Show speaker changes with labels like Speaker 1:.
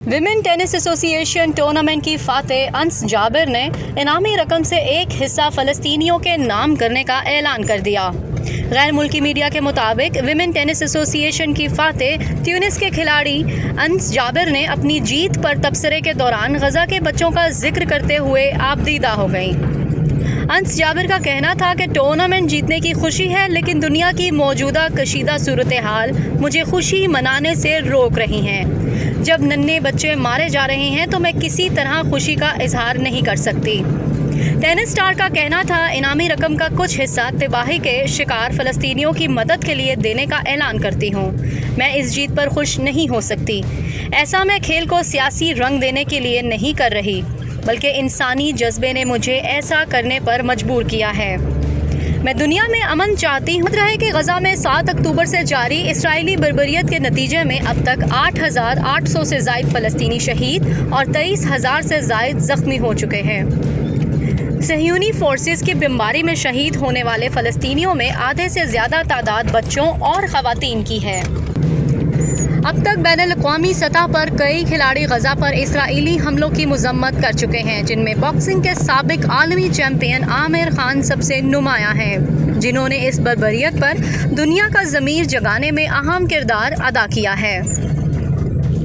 Speaker 1: Women tennis association tournament की फातेह अंस जाबिर ने इनामी रकम से एक हिस्सा फ़लस्तीनियों के नाम करने का ऐलान कर दिया। गैर मुल्की मीडिया के मुताबिक विमेन टेनिस एसोसिएशन की फातेह ट्यूनिस के खिलाड़ी अंस जाबिर ने अपनी जीत पर तबसरे के दौरान गजा के बच्चों का जिक्र करते हुए आबदीदा हो गईं। अंस जाबिर का कहना था कि टूर्नामेंट जीतने की खुशी है, लेकिन दुनिया की मौजूदा कशीदा सूरत हाल मुझे खुशी मनाने से रोक रही हैं। जब नन्हे बच्चे मारे जा रहे हैं तो मैं किसी तरह खुशी का इजहार नहीं कर सकती। टेनिस स्टार का कहना था, इनामी रकम का कुछ हिस्सा तबाही के शिकार फ़लस्तीनियों की मदद के लिए देने का ऐलान करती हूँ। मैं इस जीत पर खुश नहीं हो सकती। ऐसा मैं खेल को सियासी रंग देने के लिए नहीं कर रही, बल्कि इंसानी जज्बे ने मुझे ऐसा करने पर मजबूर किया है। मैं दुनिया में अमन चाहती हूँ। रहे कि गजा में 7 अक्टूबर से जारी इसराइली बर्बरियत के नतीजे में अब तक 8,800 से ज़ायद फ़लस्तीनी शहीद और 23,000 से ज़ायद ज़ख्मी हो चुके हैं। सहयूनी फोर्सेस की बमबारी में शहीद होने वाले फ़लस्तीनियों में आधे से ज़्यादा तादाद बच्चों और ख़वातीन की है। अब तक बैनुल-अक़वामी सतह पर कई खिलाड़ी गजा पर इसराइली हमलों की मज़म्मत कर चुके हैं, जिनमें बॉक्सिंग के साबिक आलमी चैम्पियन आमिर खान सबसे नुमायां हैं, जिन्होंने इस बर्बरियत पर दुनिया का ज़मीर जगाने में अहम किरदार अदा किया है।